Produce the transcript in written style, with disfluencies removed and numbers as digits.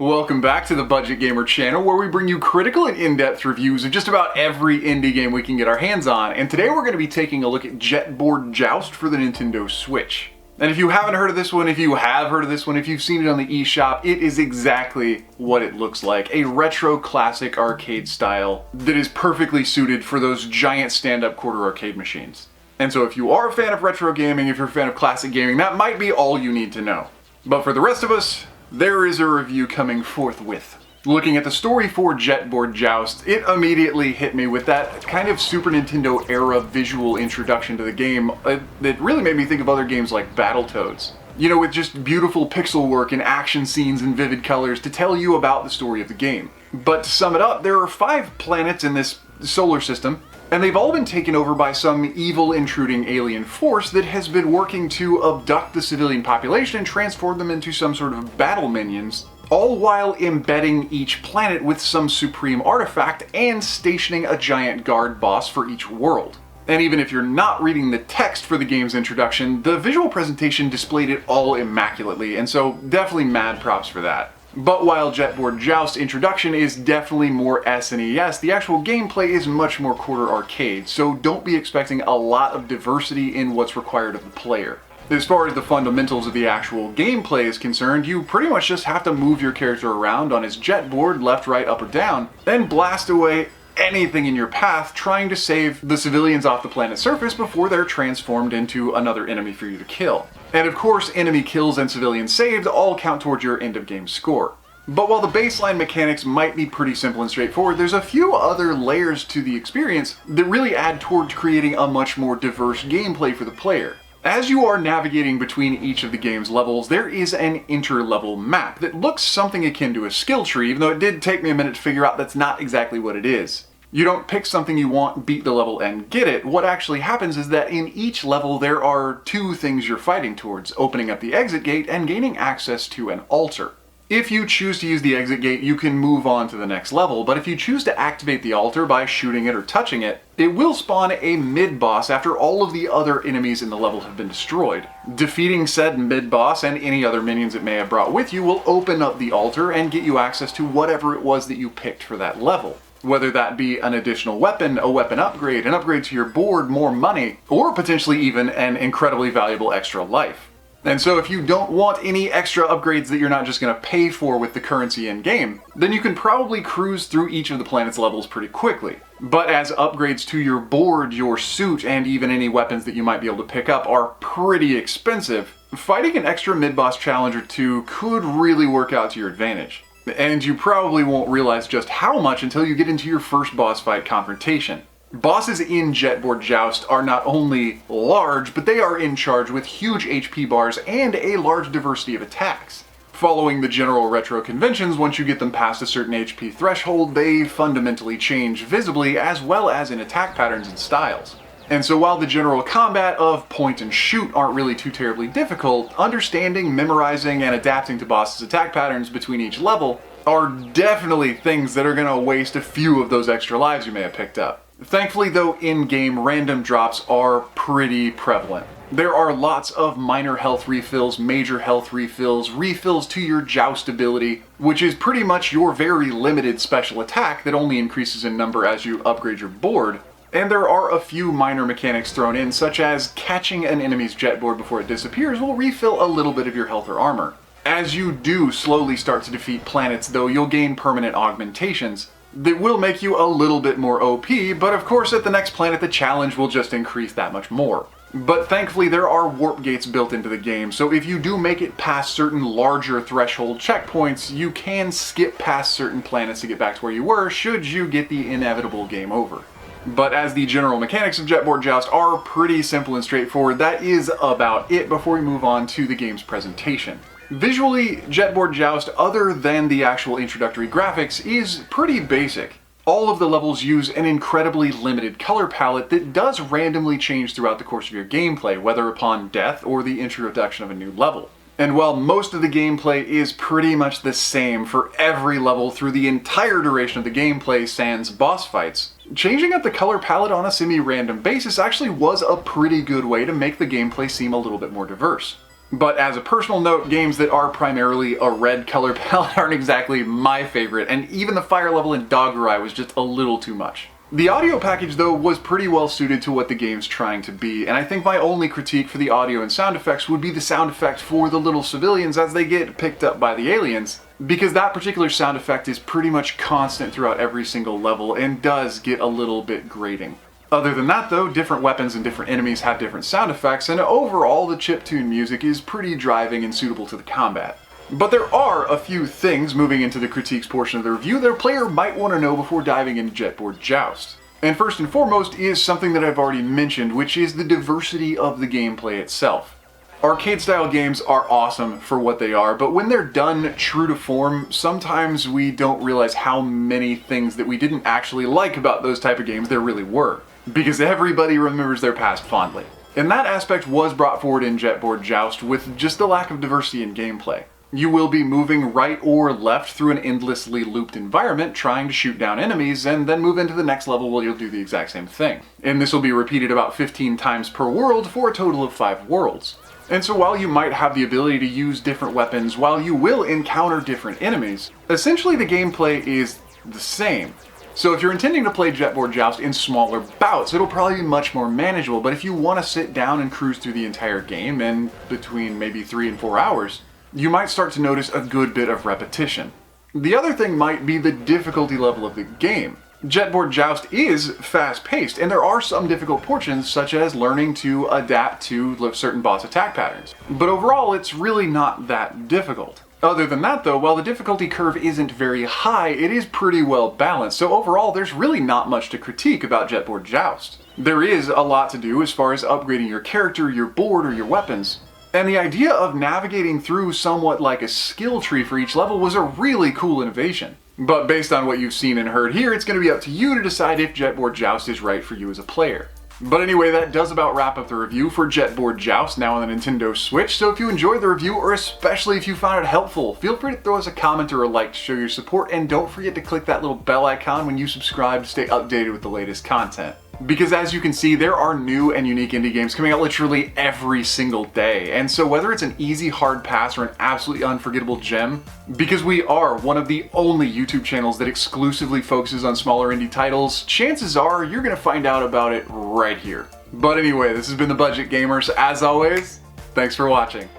Welcome back to the Budget Gamer channel, where we bring you critical and in-depth reviews of just about every indie game we can get our hands on. And today we're going to be taking a look at Jetboard Joust for the Nintendo Switch. And if you haven't heard of this one, if you have heard of this one, if you've seen it on the eShop, it is exactly what it looks like. A retro classic arcade style that is perfectly suited for those giant stand-up quarter arcade machines. And so if you are a fan of retro gaming, if you're a fan of classic gaming, that might be all you need to know. But for the rest of us, there is a review coming forthwith. Looking at the story for Jetboard Joust, it immediately hit me with that kind of Super Nintendo era visual introduction to the game that really made me think of other games like Battletoads. You know, with just beautiful pixel work and action scenes and vivid colors to tell you about the story of the game. But to sum it up, there are 5 planets in this solar system, and they've all been taken over by some evil intruding alien force that has been working to abduct the civilian population and transform them into some sort of battle minions, all while embedding each planet with some supreme artifact and stationing a giant guard boss for each world. And even if you're not reading the text for the game's introduction, the visual presentation displayed it all immaculately, and so definitely mad props for that. But while Jetboard Joust introduction is definitely more SNES, the actual gameplay is much more quarter arcade, so don't be expecting a lot of diversity in what's required of the player. As far as the fundamentals of the actual gameplay is concerned, you pretty much just have to move your character around on his jetboard, left, right, up, or down, then blast away anything in your path trying to save the civilians off the planet's surface before they're transformed into another enemy for you to kill. And of course, enemy kills and civilians saved all count towards your end of game score. But while the baseline mechanics might be pretty simple and straightforward, there's a few other layers to the experience that really add towards creating a much more diverse gameplay for the player. As you are navigating between each of the game's levels, there is an inter-level map that looks something akin to a skill tree, even though it did take me a minute to figure out that's not exactly what it is. You don't pick something you want, beat the level, and get it. What actually happens is that in each level there are 2 things you're fighting towards: opening up the exit gate and gaining access to an altar. If you choose to use the exit gate, you can move on to the next level, but if you choose to activate the altar by shooting it or touching it, it will spawn a mid-boss after all of the other enemies in the level have been destroyed. Defeating said mid-boss and any other minions it may have brought with you will open up the altar and get you access to whatever it was that you picked for that level. Whether that be an additional weapon, a weapon upgrade, an upgrade to your board, more money, or potentially even an incredibly valuable extra life. And so if you don't want any extra upgrades that you're not just going to pay for with the currency in-game, then you can probably cruise through each of the planet's levels pretty quickly. But as upgrades to your board, your suit, and even any weapons that you might be able to pick up are pretty expensive, fighting an extra mid-boss challenge or 2 could really work out to your advantage. And you probably won't realize just how much until you get into your first boss fight confrontation. Bosses in Jetboard Joust are not only large, but they are in charge with huge HP bars and a large diversity of attacks. Following the general retro conventions, once you get them past a certain HP threshold, they fundamentally change visibly as well as in attack patterns and styles. And so while the general combat of point and shoot aren't really too terribly difficult, understanding, memorizing, and adapting to bosses' attack patterns between each level are definitely things that are going to waste a few of those extra lives you may have picked up. Thankfully though, in-game random drops are pretty prevalent. There are lots of minor health refills, major health refills, refills to your joust ability, which is pretty much your very limited special attack that only increases in number as you upgrade your board. And there are a few minor mechanics thrown in, such as catching an enemy's jetboard before it disappears will refill a little bit of your health or armor. As you do slowly start to defeat planets though, you'll gain permanent augmentations that will make you a little bit more OP, but of course at the next planet the challenge will just increase that much more. But thankfully there are warp gates built into the game, so if you do make it past certain larger threshold checkpoints, you can skip past certain planets to get back to where you were should you get the inevitable game over. But as the general mechanics of Jetboard Joust are pretty simple and straightforward, that is about it before we move on to the game's presentation. Visually, Jetboard Joust, other than the actual introductory graphics, is pretty basic. All of the levels use an incredibly limited color palette that does randomly change throughout the course of your gameplay, whether upon death or the introduction of a new level. And while most of the gameplay is pretty much the same for every level through the entire duration of the gameplay sans boss fights, changing up the color palette on a semi-random basis actually was a pretty good way to make the gameplay seem a little bit more diverse. But as a personal note, games that are primarily a red color palette aren't exactly my favorite, and even the fire level in Doggerai was just a little too much. The audio package, though, was pretty well suited to what the game's trying to be, and I think my only critique for the audio and sound effects would be the sound effect for the little civilians as they get picked up by the aliens, because that particular sound effect is pretty much constant throughout every single level and does get a little bit grating. Other than that, though, different weapons and different enemies have different sound effects, and overall the chiptune music is pretty driving and suitable to the combat. But there are a few things, moving into the critiques portion of the review, that a player might want to know before diving into Jetboard Joust. And first and foremost is something that I've already mentioned, which is the diversity of the gameplay itself. Arcade-style games are awesome for what they are, but when they're done true to form, sometimes we don't realize how many things that we didn't actually like about those type of games there really were. Because everybody remembers their past fondly. And that aspect was brought forward in Jetboard Joust with just the lack of diversity in gameplay. You will be moving right or left through an endlessly looped environment trying to shoot down enemies and then move into the next level where you'll do the exact same thing. And this will be repeated about 15 times per world for a total of 5 worlds. And so while you might have the ability to use different weapons, while you will encounter different enemies, essentially the gameplay is the same. So if you're intending to play Jetboard Joust in smaller bouts, it'll probably be much more manageable, but if you want to sit down and cruise through the entire game in between maybe 3 and 4 hours, you might start to notice a good bit of repetition. The other thing might be the difficulty level of the game. Jetboard Joust is fast-paced, and there are some difficult portions, such as learning to adapt to certain boss attack patterns. But overall, it's really not that difficult. Other than that, though, while the difficulty curve isn't very high, it is pretty well balanced, so overall there's really not much to critique about Jetboard Joust. There is a lot to do as far as upgrading your character, your board, or your weapons. And the idea of navigating through somewhat like a skill tree for each level was a really cool innovation. But based on what you've seen and heard here, it's going to be up to you to decide if Jetboard Joust is right for you as a player. But anyway, that does about wrap up the review for Jetboard Joust, now on the Nintendo Switch. So if you enjoyed the review, or especially if you found it helpful, feel free to throw us a comment or a like to show your support, and don't forget to click that little bell icon when you subscribe to stay updated with the latest content. Because as you can see, there are new and unique indie games coming out literally every single day. And so whether it's an easy hard pass or an absolutely unforgettable gem, because we are one of the only YouTube channels that exclusively focuses on smaller indie titles, chances are you're gonna find out about it right here. But anyway, this has been The Budget Gamers. As always, thanks for watching.